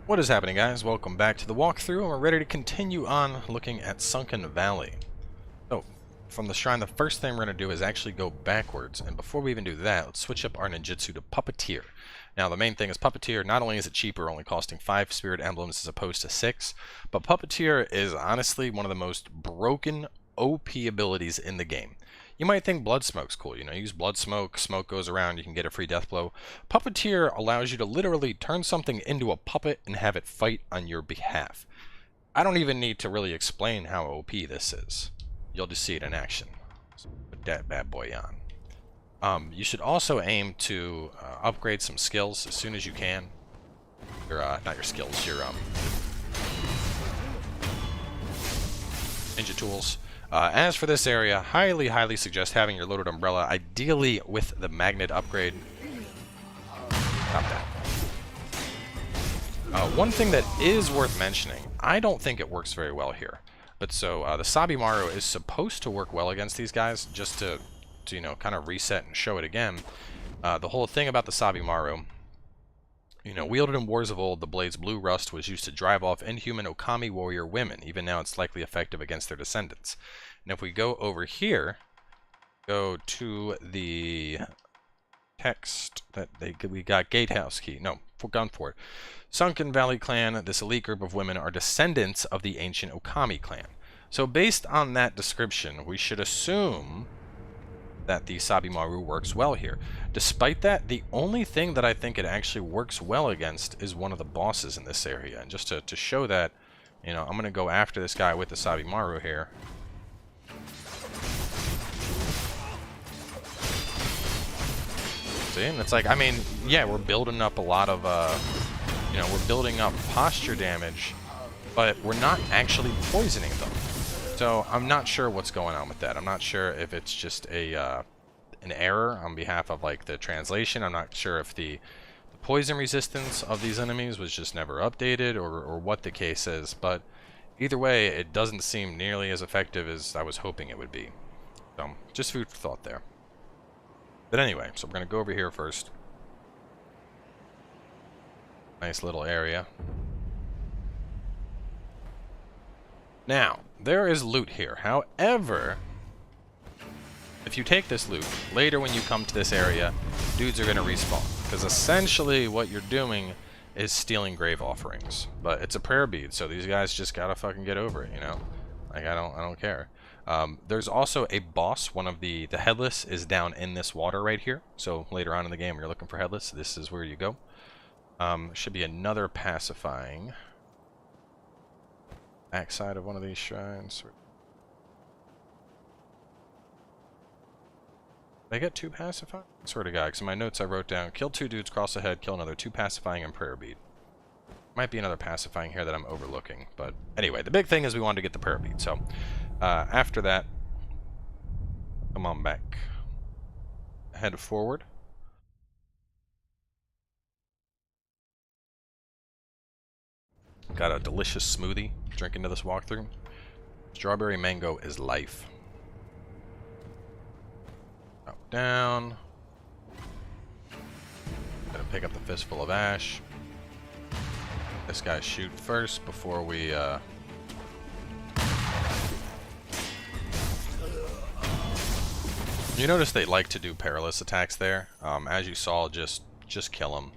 What is happening, guys? Welcome back to the walkthrough, and we're ready to continue on looking at Sunken Valley. So, from the shrine, the first thing we're going to do is actually go backwards, and before we even do that, let's switch up our ninjutsu to Puppeteer. Now, the main thing is Puppeteer, not only is it cheaper, only costing 5 spirit emblems as opposed to 6, but Puppeteer is honestly one of the most broken OP abilities in the game. You might think Blood Smoke's cool, you use Blood Smoke, smoke goes around, you can get a free death blow. Puppeteer allows you to literally turn something into a puppet and have it fight on your behalf. I don't even need to really explain how OP this is. You'll just see it in action. So put that bad boy on. You should also aim to upgrade some skills as soon as you can. Not your skills, your ninja tools. As for this area, highly suggest having your loaded umbrella, ideally with the magnet upgrade. Stop that. One thing that is worth mentioning, I don't think it works very well here. But so, the Sabimaru is supposed to work well against these guys, just to kind of reset and show it again. The whole thing about the Sabimaru, wielded in wars of old, the blade's blue rust was used to drive off inhuman Okami warrior women. Even now, it's likely effective against their descendants. And if we go over here, go to the text that we got gatehouse key. No, gun for it. Sunken Valley clan, this elite group of women are descendants of the ancient Okami clan. So based on that description, we should assume that the Sabimaru works well here. Despite that, the only thing that I think it actually works well against is one of the bosses in this area. And just to show that, I'm going to go after this guy with the Sabimaru here. See? And it's like, yeah, we're building up a lot of, we're building up posture damage, but we're not actually poisoning them. So I'm not sure what's going on with that. I'm not sure if it's just an error on behalf of the translation. I'm not sure if the poison resistance of these enemies was just never updated or what the case is. But either way, it doesn't seem nearly as effective as I was hoping it would be. So just food for thought there. But anyway, so we're going to go over here first. Nice little area. Now, there is loot here. However, if you take this loot, later when you come to this area, dudes are going to respawn. Because essentially what you're doing is stealing grave offerings. But it's a prayer bead, so these guys just gotta fucking get over it, Like, I don't care. There's also a boss. One of the Headless is down in this water right here. So later on in the game, when you're looking for Headless, this is where you go. Should be another pacifying backside of one of these shrines. Did I get 2 pacifying? I swear to God, because in my notes I wrote down, kill 2 dudes, cross the head, kill another, 2 pacifying, and prayer bead. Might be another pacifying here that I'm overlooking. But anyway, the big thing is we wanted to get the prayer bead. So, after that, come on back. Head forward. Got a delicious smoothie drinking to this walkthrough. Strawberry mango is life. Up, down. Gonna pick up the fistful of ash. This guy shoot first before we You notice they like to do perilous attacks there. As you saw, just kill them.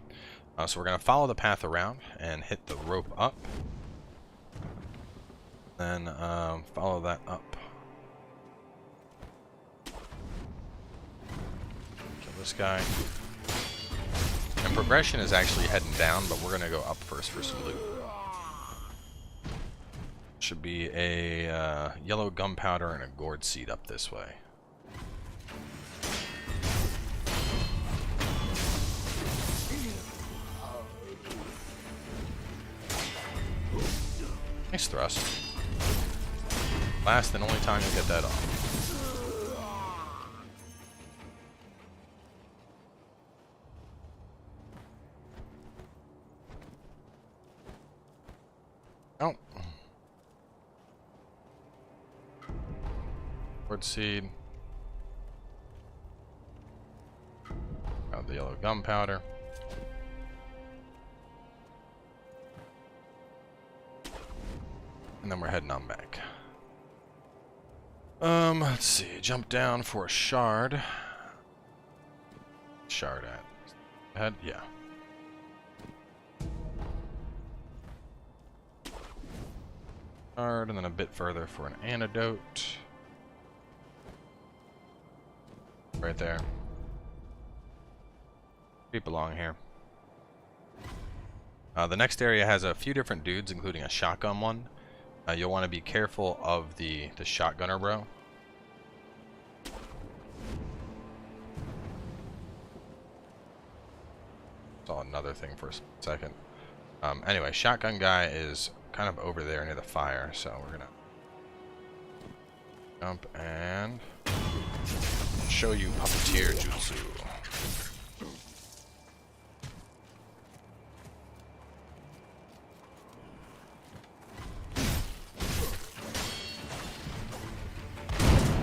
So we're going to follow the path around and hit the rope up. Then follow that up. Kill this guy. And progression is actually heading down, but we're going to go up first for some loot. Should be a yellow gunpowder and a gourd seed up this way. Nice thrust. Last and only time you'll get that off. Oh. Gourd seed. Got the yellow gunpowder. And then we're heading on back. Let's see. Jump down for a shard. Shard at head, yeah. Shard, and then a bit further for an antidote. Right there. Creep along here. The next area has a few different dudes, including a shotgun one. You'll want to be careful of the shotgunner bro. Saw another thing for a second. Anyway, shotgun guy is kind of over there near the fire, so we're gonna jump and show you puppeteer jutsu.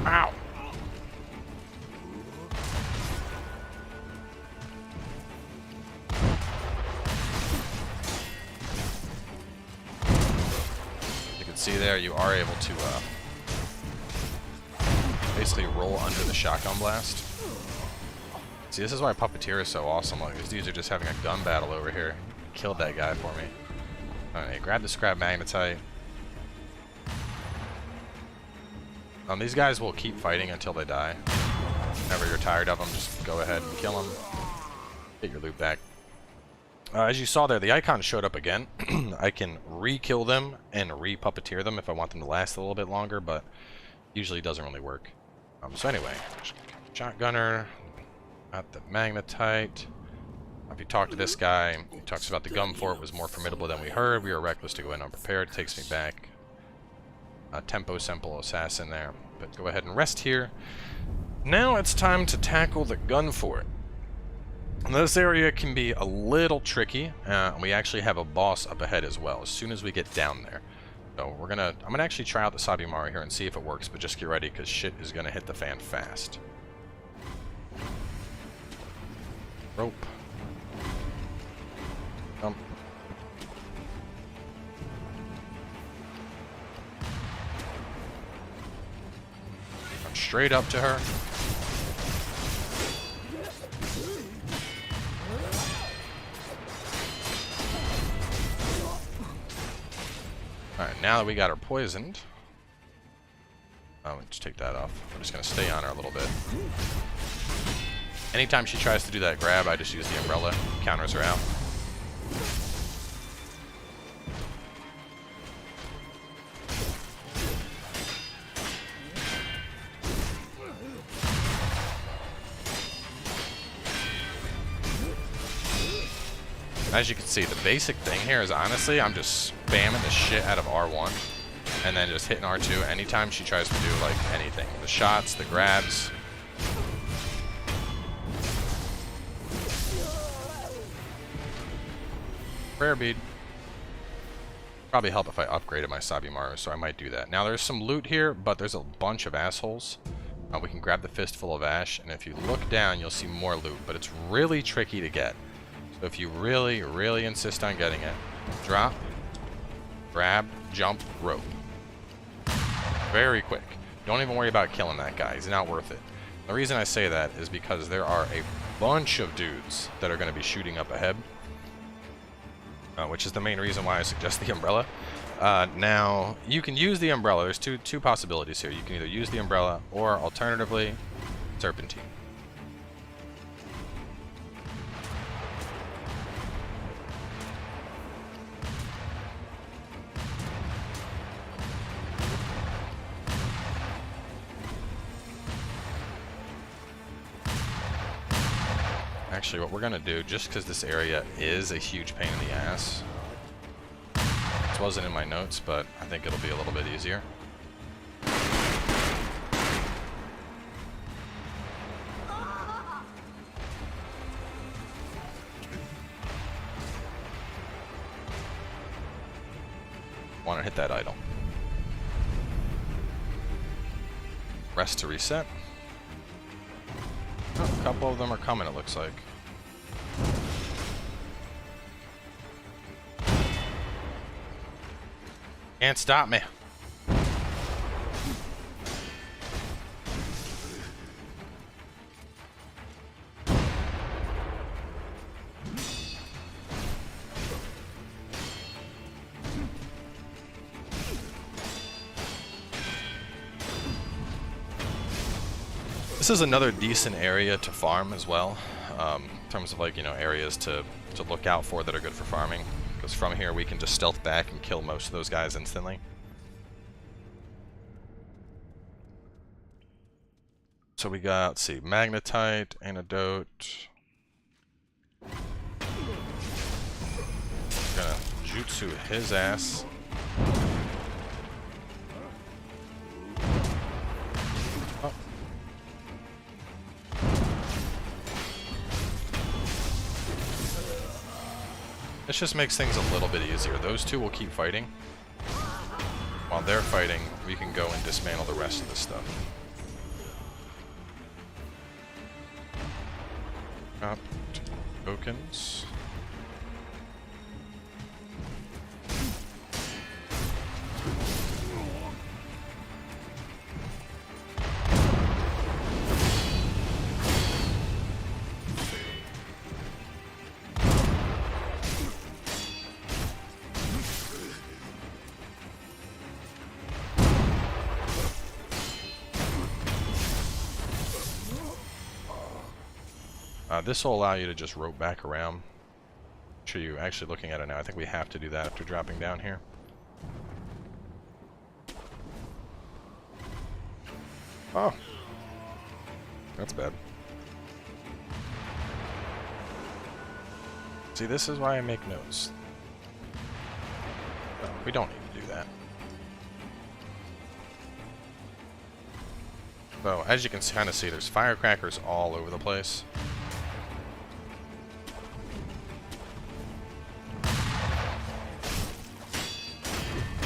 Ow! You can see there you are able to basically roll under the shotgun blast. See, this is why Puppeteer is so awesome. Like, these dudes are just having a gun battle over here. Killed that guy for me. Alright, grab the scrap magnetite. These guys will keep fighting until they die. Whenever you're tired of them, just go ahead and kill them. Get your loot back. As you saw there, the icons showed up again. I can re-kill them and re-puppeteer them if I want them to last a little bit longer, but usually doesn't really work. So anyway, shotgunner, got the magnetite. If you talk to this guy, he talks about the gun fort was more formidable than we heard. We were reckless to go in unprepared. Takes me back. Tempo simple assassin there. But go ahead and rest here. Now it's time to tackle the gun fort. This area can be a little tricky. We actually have a boss up ahead as well as soon as we get down there. So I'm gonna actually try out the Sabimaru here and see if it works, but just get ready because shit is gonna hit the fan fast. Rope. Jump. Run straight up to her. Alright, now that we got her poisoned, just take that off. We're just going to stay on her a little bit. Anytime she tries to do that grab, I just use the umbrella, counters her out. As you can see, the basic thing here is honestly, I'm just spamming the shit out of R1 and then just hitting R2 anytime she tries to do like anything. The shots, the grabs. Prayer bead. Probably help if I upgraded my Sabimaru, so I might do that. Now there's some loot here, but there's a bunch of assholes. We can grab the fistful of ash, and if you look down, you'll see more loot, but it's really tricky to get. So if you really, really insist on getting it, drop, grab, jump, rope. Very quick. Don't even worry about killing that guy. He's not worth it. The reason I say that is because there are a bunch of dudes that are going to be shooting up ahead, which is the main reason why I suggest the umbrella. Now, you can use the umbrella. There's two possibilities here. You can either use the umbrella or, alternatively, serpentine. Actually, what we're going to do, just because this area is a huge pain in the ass, this wasn't in my notes, but I think it'll be a little bit easier. Want to hit that idol. Rest to reset. Oh, a couple of them are coming, it looks like. Can't stop me. This is another decent area to farm as well, in terms of, like, you know, areas to look out for that are good for farming. Because from here we can just stealth back and kill most of those guys instantly. So we got, let's see, magnetite, antidote. Gonna jutsu his ass. Oh. This just makes things a little bit easier. Those two will keep fighting. While they're fighting, we can go and dismantle the rest of this stuff. Got tokens. This will allow you to just rope back around. Show you actually looking at it now. I think we have to do that after dropping down here. Oh. That's bad. See, this is why I make notes. No, we don't need to do that. So, as you can kind of see, there's firecrackers all over the place.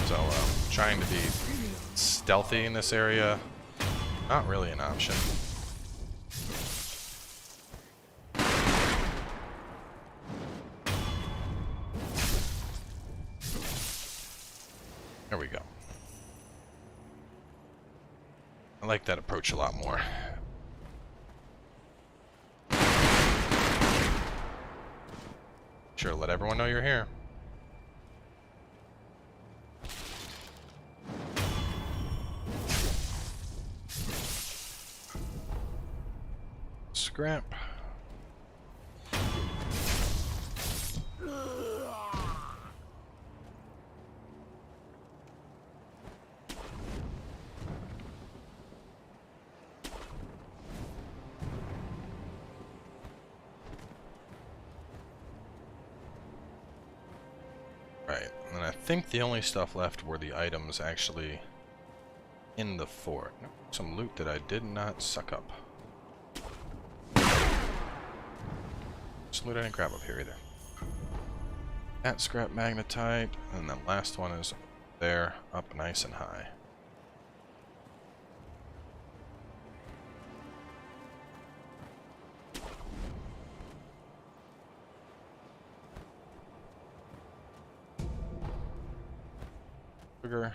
So, trying to be stealthy in this area, not really an option. There we go. I like that approach a lot more. Sure to let everyone know you're here. Scrap. Right, and I think the only stuff left were the items actually in the fort. Some loot that I did not suck up. Loot I didn't grab up here either. That scrap magnetite, and the last one is there, up nice and high. Sugar.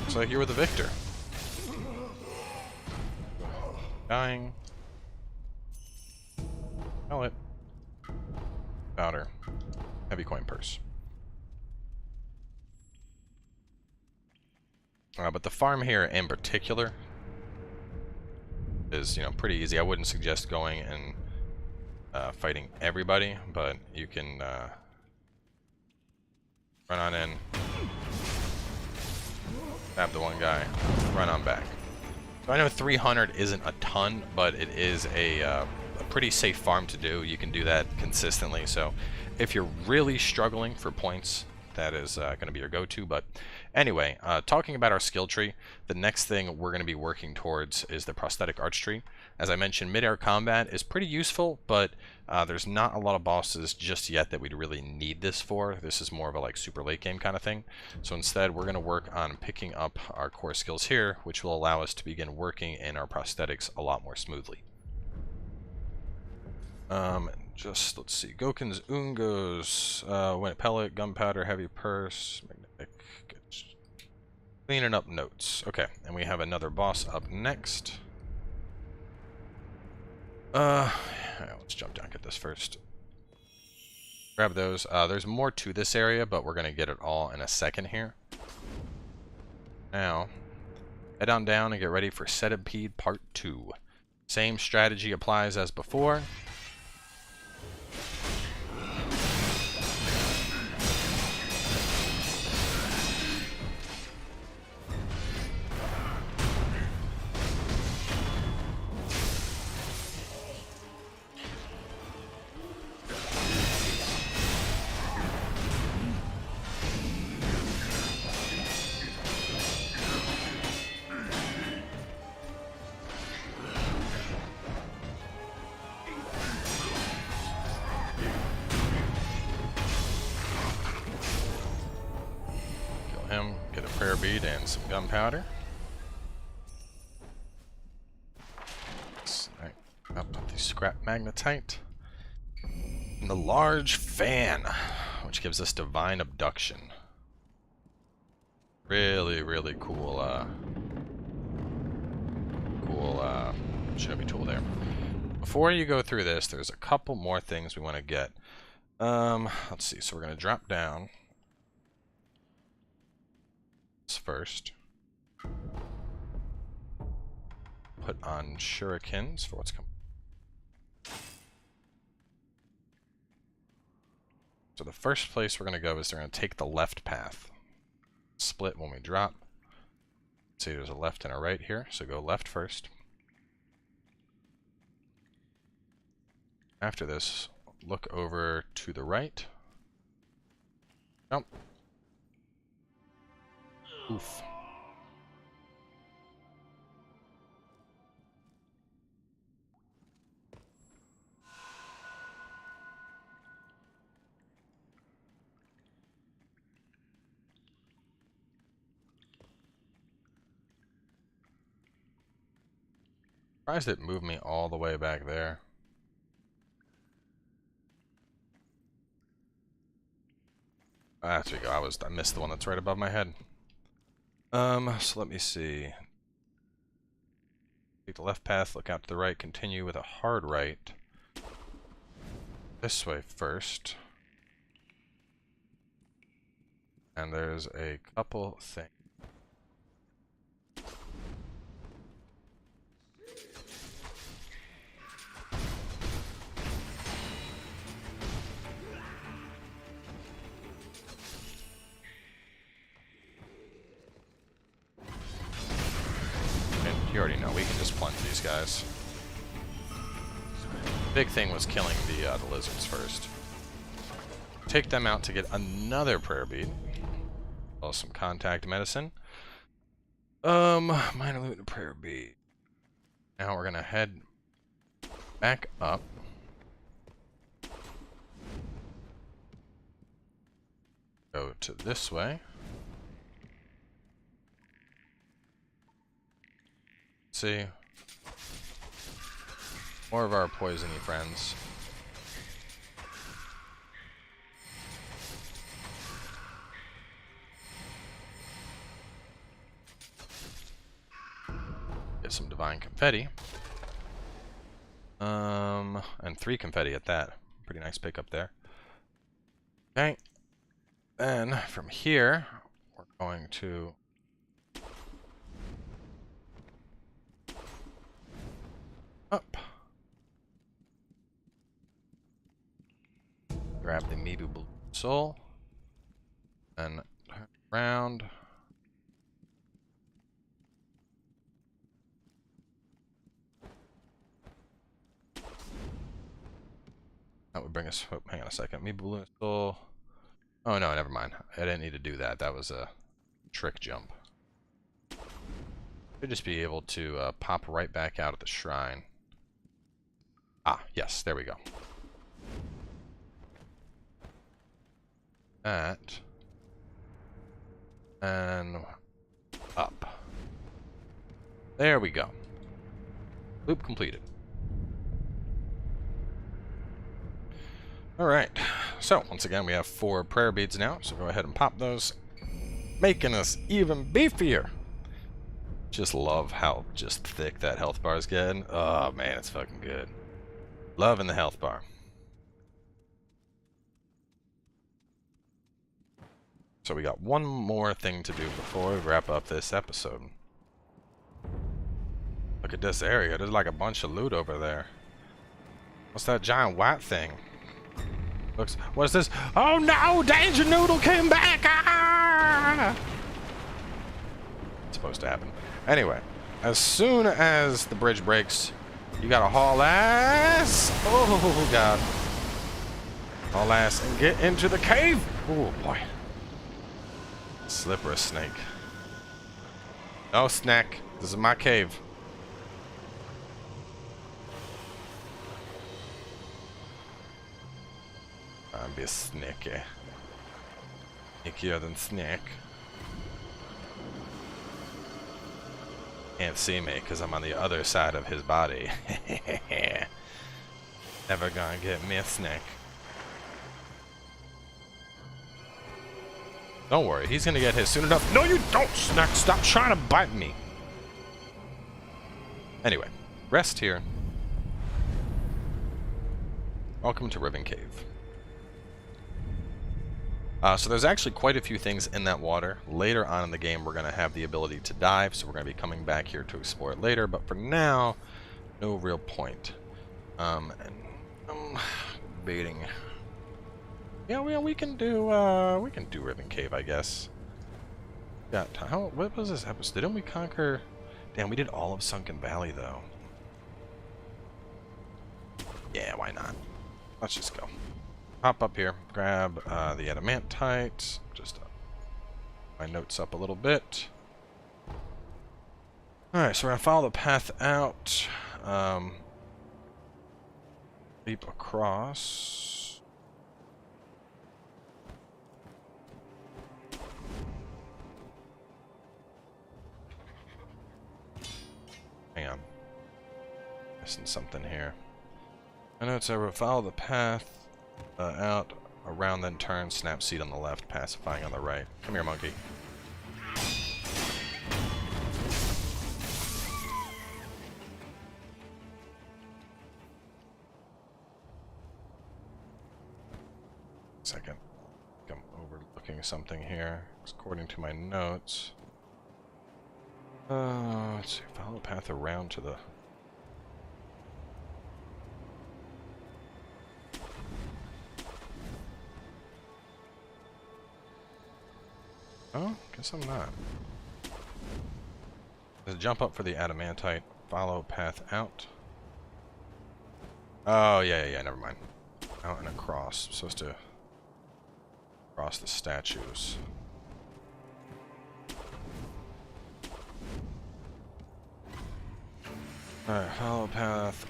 Looks like you were the victor. Dying. Pellet. Powder. Heavy coin purse. But the farm here in particular is, you know, pretty easy. I wouldn't suggest going and fighting everybody, but you can run on in. Stab the one guy, run on back. So I know 300 isn't a ton, but it is a pretty safe farm to do. You can do that consistently. So if you're really struggling for points, that is going to be your go-to. But anyway, talking about our skill tree, the next thing we're going to be working towards is the prosthetic arch tree. As I mentioned, mid-air combat is pretty useful, but there's not a lot of bosses just yet that we'd really need this for. This is more of a like super late game kind of thing. So instead, we're going to work on picking up our core skills here, which will allow us to begin working in our prosthetics a lot more smoothly. Just, let's see. Goken's Ungos, when pellet, gunpowder, heavy purse, magnetic. Cleaning up notes. Okay, and we have another boss up next. Let's jump down, get this first. Grab those. There's more to this area, but we're gonna get it all in a second here. Now, head on down and get ready for Centipede Part 2. Same strategy applies as before. Him, get a prayer bead and some gunpowder. Up with the scrap magnetite. And the large fan, which gives us divine abduction. Really, really cool, shinobi tool there. Before you go through this, there's a couple more things we want to get. Let's see, so we're going to drop down. First, put on shurikens for what's coming. So the first place we're going to go is they're going to take the left path. Split when we drop. See, there's a left and a right here, so go left first. After this, look over to the right. Jump. Oof. Surprised it moved me all the way back there. There we go. I missed the one that's right above my head. So let me see. Take the left path, look out to the right, continue with a hard right. This way first. And there's a couple things. You already know, we can just plunge these guys. Big thing was killing the lizards first. Take them out to get another prayer bead. Well, some contact medicine. Minor loot and prayer bead. Now we're gonna head back up. Go to this way. See, more of our poisony friends. Get some divine confetti. And 3 confetti at that. Pretty nice pickup there. Okay. Then from here, we're going to up. Grab the Mibu Blue Soul. And turn around. That would bring us, oh, hang on a second. Mibu Blue Soul. Oh no, never mind. I didn't need to do that. That was a trick jump. Should just be able to pop right back out at the shrine. Ah, yes, there we go. That. And up. There we go. Loop completed. Alright, so once again we have 4 prayer beads now, so go ahead and pop those, making us even beefier. Just love how just thick that health bar is getting. Oh man, it's fucking good. Loving the health bar. So we got one more thing to do before we wrap up this episode. Look at this area, there's like a bunch of loot over there. What's that giant white thing? Looks, what is this? Oh no! Danger Noodle came back! Ah! It's supposed to happen. Anyway, as soon as the bridge breaks, you gotta haul ass! Oh god. Haul ass and get into the cave! Oh boy. Slippery snake. No snack. This is my cave. I'm be sneaky. Sneakier than snake. Can't see me because I'm on the other side of his body. Never gonna get me a snake. Don't worry, he's gonna get his soon enough. No, you don't, Snack! Stop trying to bite me! Anyway, rest here. Welcome to Ribbon Cave. So there's actually quite a few things in that water. Later on in the game, we're going to have the ability to dive, so we're going to be coming back here to explore it later. But for now, no real point. Baiting. Yeah, we can do Ribbon Cave, I guess. Got how? What was this episode? Didn't we conquer? Damn, we did all of Sunken Valley though. Yeah, why not? Let's just go. Hop up here, grab the adamantite, just my notes up a little bit. Alright, so we're going to follow the path out, leap across. Hang on. Missing something here. My notes are follow the path. Out, around, then turn, snap seed on the left, pacifying on the right. Come here, monkey. Second. I'm overlooking something here. According to my notes. Let's see, follow the path around to the... Oh, guess I'm not. There's a jump up for the adamantite. Follow path out. Oh, yeah, never mind. Out and across. I'm supposed to cross the statues. Alright, follow path.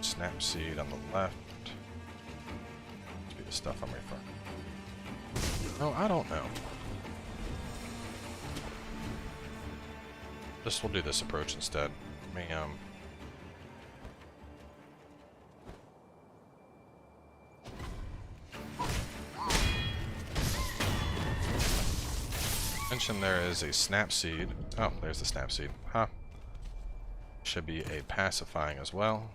Snap seed on the left. The stuff I'm referring. No, I don't know. Just we'll do this approach instead. Let me mention there is a snap seed. Oh, there's the snap seed. Huh. Should be a pacifying as well.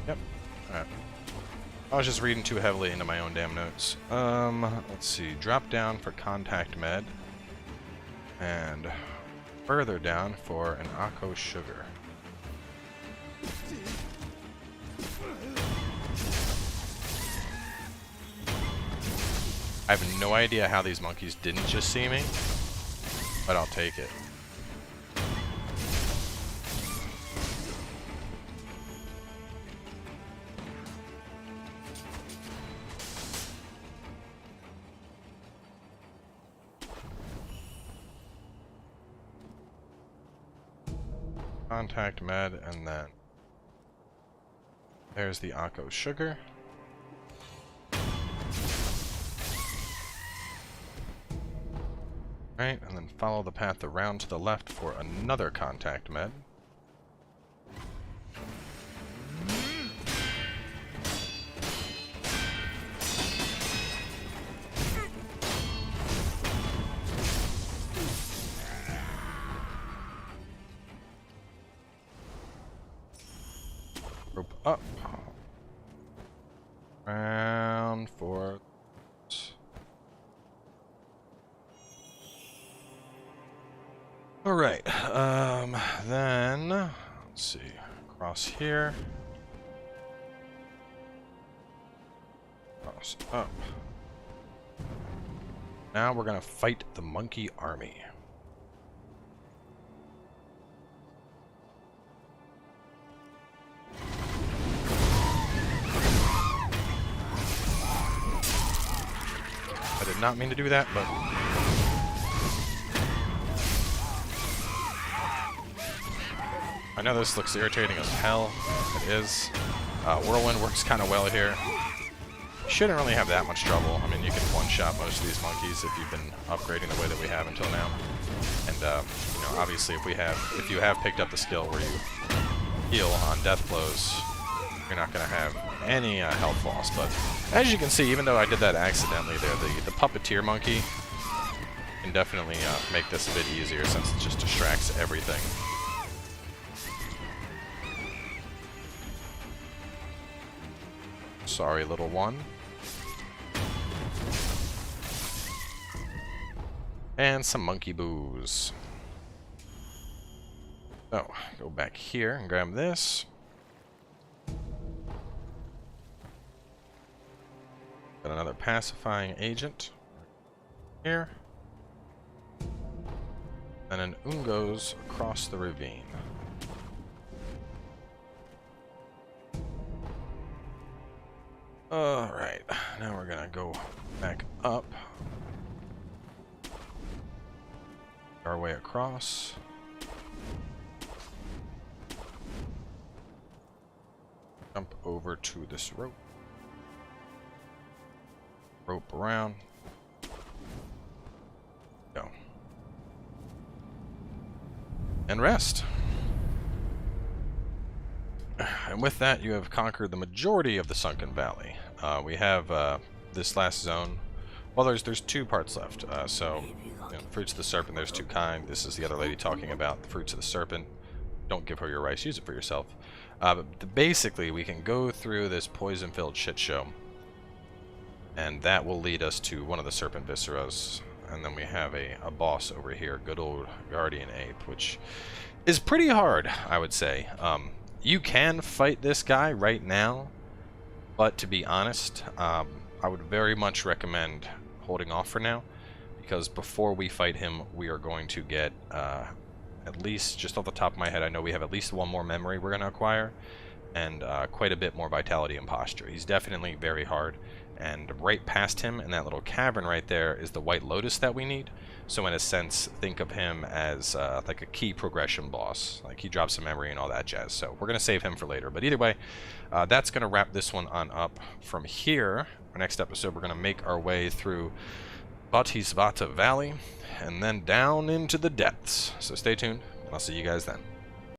Yep. Alright. I was just reading too heavily into my own damn notes. Let's see. Drop down for contact med. And further down for an Akko sugar. I have no idea how these monkeys didn't just see me, but I'll take it. Contact med, and then There's the Akko sugar. Right, and then follow the path around to the left for another contact med. Rope up. Round for... Alright, then, let's see, cross here, cross up. Now we're gonna fight the monkey army. I did not mean to do that, but... I know this looks irritating as hell. It is. Whirlwind works kind of well here. Shouldn't really have that much trouble. I mean, you can one-shot most of these monkeys if you've been upgrading the way that we have until now. And, you know, obviously if you have picked up the skill where you heal on death blows, you're not going to have any health loss. But as you can see, even though I did that accidentally there, the puppeteer monkey can definitely make this a bit easier since it just distracts everything. Sorry, little one. And some monkey booze. So, go back here and grab this. Got another pacifying agent here. And an Ungo's across the ravine. Alright, now we're gonna go back up. Our way across. Jump over to this rope. Rope around. Go. And rest. And with that, you have conquered the majority of the Sunken Valley. We have this last zone. Well, there's two parts left. So, you know, fruits of the serpent, there's two kind. This is the other lady talking about the fruits of the serpent. Don't give her your rice, use it for yourself. But basically, we can go through this poison-filled shit show, and that will lead us to one of the serpent visceras. And then we have a boss over here, good old Guardian Ape, which is pretty hard, I would say. You can fight this guy right now, but to be honest, I would very much recommend holding off for now, because before we fight him, we are going to get, at least, just off the top of my head, I know we have at least one more memory we're going to acquire, and quite a bit more vitality and posture. He's definitely very hard, and right past him in that little cavern right there is the White Lotus that we need. So in a sense, think of him as like a key progression boss. Like he drops a memory and all that jazz. So we're going to save him for later. But either way, that's going to wrap this one on up. From here, our next episode, we're going to make our way through Bodhisattva Valley and then down into the depths. So stay tuned, and I'll see you guys then.